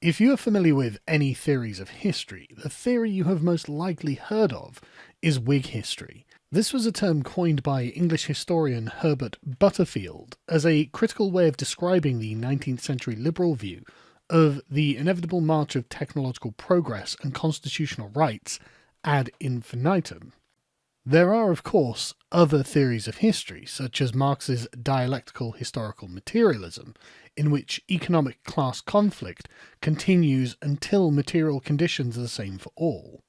If you are familiar with any theories of history, the theory you have most likely heard of is Whig history. This was a term coined by English historian Herbert Butterfield as a critical way of describing the 19th century liberal view of the inevitable march of technological progress and constitutional rights ad infinitum. There are, of course, other theories of history, such as Marx's dialectical historical materialism, in which economic class conflict continues until material conditions are the same for all.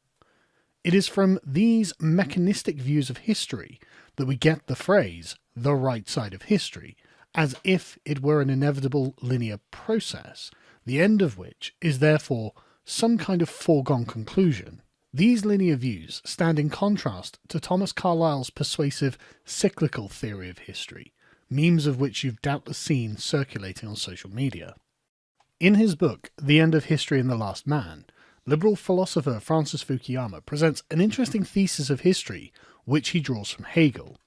It is from these mechanistic views of history that we get the phrase, the right side of history, as if it were an inevitable linear process, the end of which is therefore some kind of foregone conclusion. These linear views stand in contrast to Thomas Carlyle's persuasive cyclical theory of history, memes of which you've doubtless seen circulating on social media. In his book, The End of History and the Last Man, liberal philosopher Francis Fukuyama presents an interesting thesis of history which he draws from Hegel.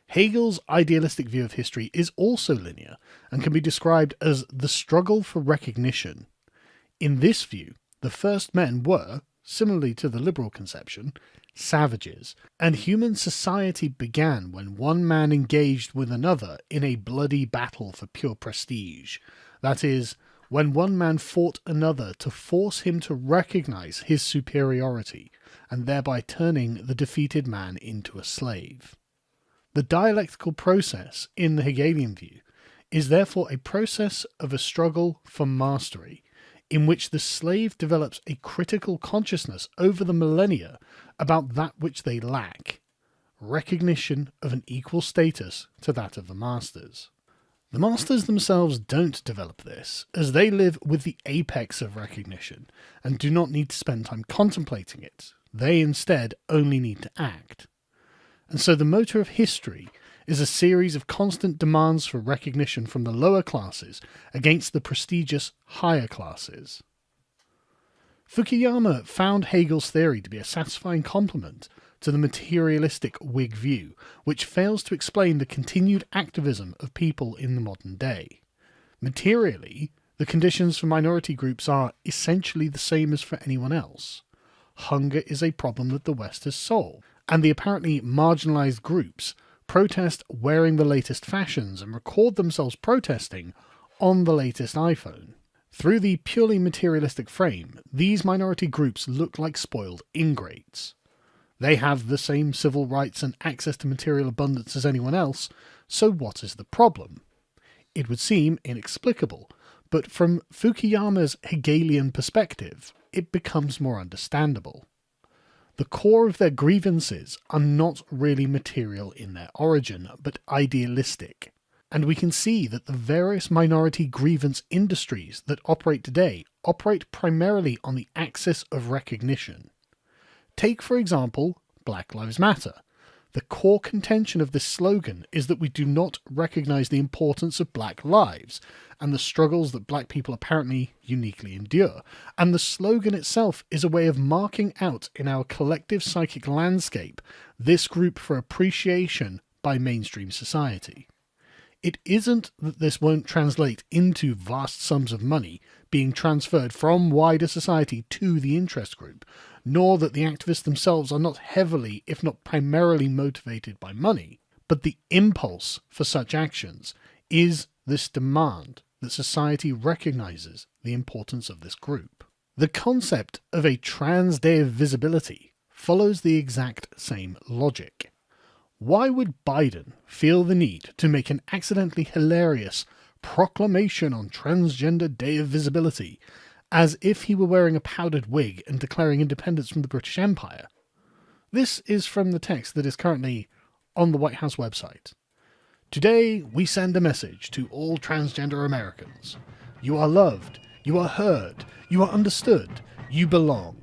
Hegel's idealistic view of history is also linear and can be described as the struggle for recognition. In this view, the first men were, similarly to the liberal conception, savages, and human society began when one man engaged with another in a bloody battle for pure prestige. That is, when one man fought another to force him to recognize his superiority, and thereby turning the defeated man into a slave. The dialectical process, in the Hegelian view, is therefore a process of a struggle for mastery, in which the slave develops a critical consciousness over the millennia about that which they lack, recognition of an equal status to that of the masters. The masters themselves don't develop this, as they live with the apex of recognition, and do not need to spend time contemplating it. They instead only need to act. And so the motor of history is a series of constant demands for recognition from the lower classes against the prestigious higher classes. Fukuyama found Hegel's theory to be a satisfying complement to the materialistic Whig view, which fails to explain the continued activism of people in the modern day. Materially, the conditions for minority groups are essentially the same as for anyone else. Hunger is a problem that the West has solved, and the apparently marginalized groups protest wearing the latest fashions and record themselves protesting on the latest iPhone. Through the purely materialistic frame, these minority groups look like spoiled ingrates. They have the same civil rights and access to material abundance as anyone else, so what is the problem? It would seem inexplicable, but from Fukuyama's Hegelian perspective, it becomes more understandable. The core of their grievances are not really material in their origin, but idealistic. And we can see that the various minority grievance industries that operate today operate primarily on the axis of recognition. Take, for example, Black Lives Matter. The core contention of this slogan is that we do not recognise the importance of black lives and the struggles that black people apparently uniquely endure, and the slogan itself is a way of marking out in our collective psychic landscape this group for appreciation by mainstream society. It isn't that this won't translate into vast sums of money being transferred from wider society to the interest group, nor that the activists themselves are not heavily, if not primarily motivated by money, but the impulse for such actions is this demand that society recognises the importance of this group. The concept of a trans day of visibility follows the exact same logic. Why would Biden feel the need to make an accidentally hilarious proclamation on Transgender Day of Visibility as if he were wearing a powdered wig and declaring independence from the British Empire? This is from the text that is currently on the White House website. Today, we send a message to all transgender Americans. You are loved, you are heard, you are understood, you belong.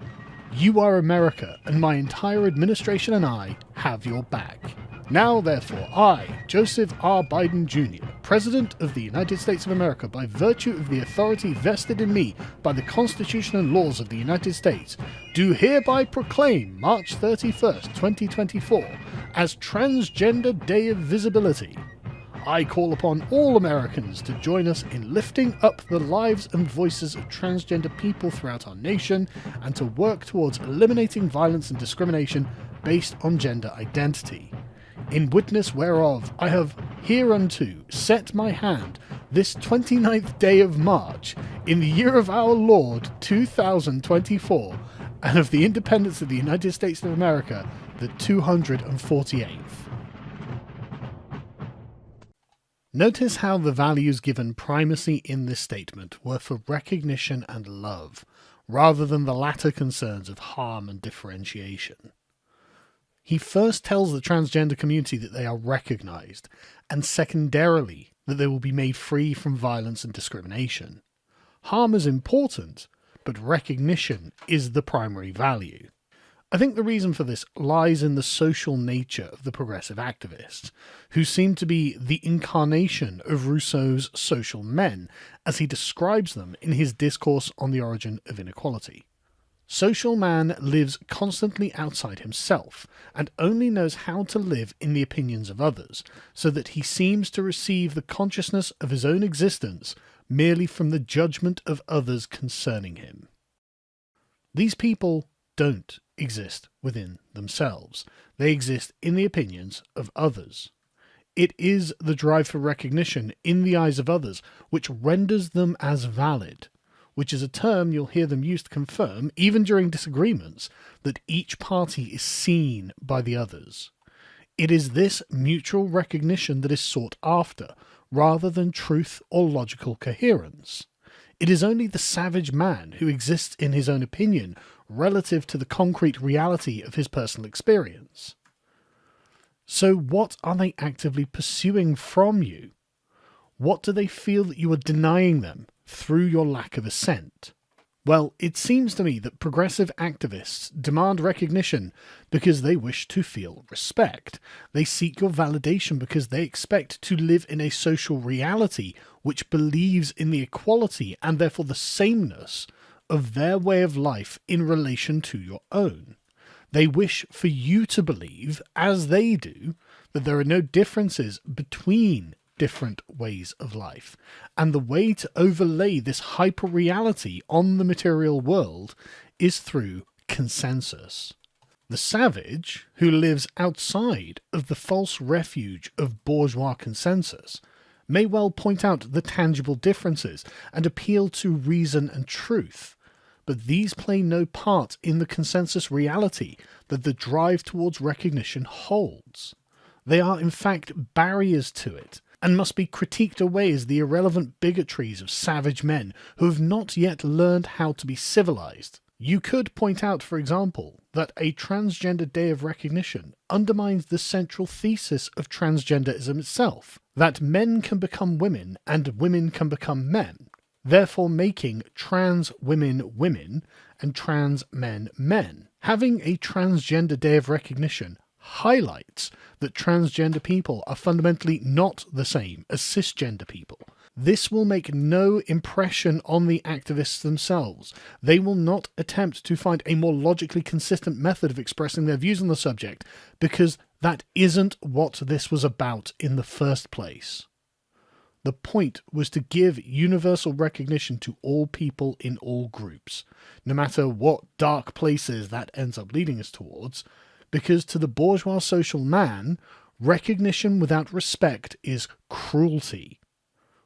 You are America, and my entire administration and I have your back. Now, therefore, I, Joseph R. Biden Jr., President of the United States of America, by virtue of the authority vested in me by the Constitution and laws of the United States, do hereby proclaim March 31st, 2024, as Transgender Day of Visibility. I call upon all Americans to join us in lifting up the lives and voices of transgender people throughout our nation and to work towards eliminating violence and discrimination based on gender identity. In witness whereof I have hereunto set my hand this 29th day of March in the year of our Lord 2024 and of the independence of the United States of America, the 248th. Notice how the values given primacy in this statement were for recognition and love, rather than the latter concerns of harm and differentiation. He first tells the transgender community that they are recognised, and secondarily that they will be made free from violence and discrimination. Harm is important, but recognition is the primary value. I think the reason for this lies in the social nature of the progressive activists, who seem to be the incarnation of Rousseau's social men, as he describes them in his discourse on the origin of inequality. Social man lives constantly outside himself, and only knows how to live in the opinions of others, so that he seems to receive the consciousness of his own existence merely from the judgment of others concerning him. These people don't exist within themselves. They exist in the opinions of others. It is the drive for recognition in the eyes of others which renders them as valid, which is a term you'll hear them use to confirm, even during disagreements, that each party is seen by the others. It is this mutual recognition that is sought after, rather than truth or logical coherence. It is only the savage man who exists in his own opinion relative to the concrete reality of his personal experience. So what are they actively pursuing from you? What do they feel that you are denying them through your lack of assent? Well, it seems to me that progressive activists demand recognition because they wish to feel respect. They seek your validation because they expect to live in a social reality which believes in the equality and therefore the sameness of their way of life in relation to your own. They wish for you to believe, as they do, that there are no differences between different ways of life, and the way to overlay this hyper-reality on the material world is through consensus. The savage, who lives outside of the false refuge of bourgeois consensus, may well point out the tangible differences and appeal to reason and truth, but these play no part in the consensus reality that the drive towards recognition holds. They are in fact barriers to it, and must be critiqued away as the irrelevant bigotries of savage men who have not yet learned how to be civilized. You could point out, for example, that a transgender day of recognition undermines the central thesis of transgenderism itself, that men can become women and women can become men, therefore making trans women women and trans men men. Having a transgender day of recognition highlights that transgender people are fundamentally not the same as cisgender people. This will make no impression on the activists themselves. They will not attempt to find a more logically consistent method of expressing their views on the subject, because that isn't what this was about in the first place. The point was to give universal recognition to all people in all groups, no matter what dark places that ends up leading us towards, because to the bourgeois social man, recognition without respect is cruelty,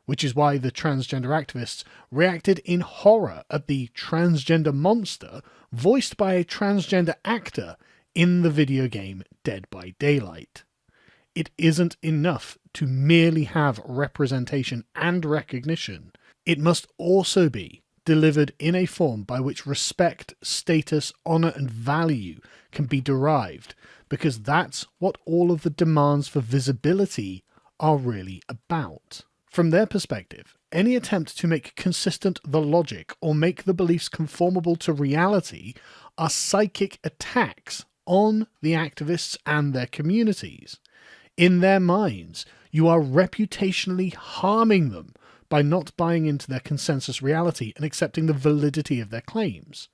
which is why the transgender activists reacted in horror at the transgender monster voiced by a transgender actor in the video game Dead by Daylight. It isn't enough to merely have representation and recognition. It must also be delivered in a form by which respect, status, honour and value can be derived, because that's what all of the demands for visibility are really about. From their perspective, any attempt to make consistent the logic or make the beliefs conformable to reality are psychic attacks on the activists and their communities. In their minds, you are reputationally harming them by not buying into their consensus reality and accepting the validity of their claims.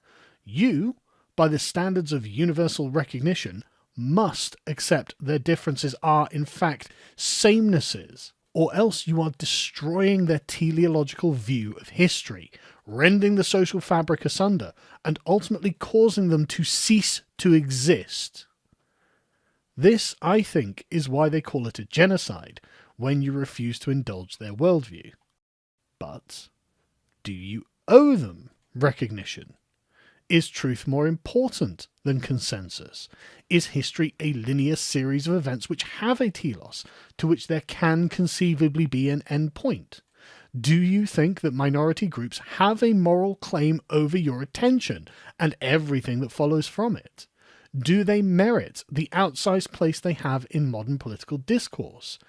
You, by the standards of universal recognition, must accept their differences are in fact samenesses, or else you are destroying their teleological view of history, rending the social fabric asunder, and ultimately causing them to cease to exist. This, I think, is why they call it a genocide when you refuse to indulge their worldview. But do you owe them recognition? Is truth more important than consensus? Is history a linear series of events which have a telos, to which there can conceivably be an end point? Do you think that minority groups have a moral claim over your attention and everything that follows from it? Do they merit the outsized place they have in modern political discourse?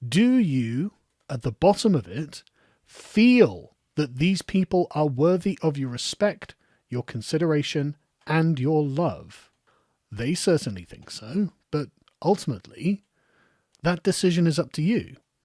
Do you, at the bottom of it, feel that these people are worthy of your respect, your consideration, and your love? They certainly think so, but ultimately, that decision is up to you.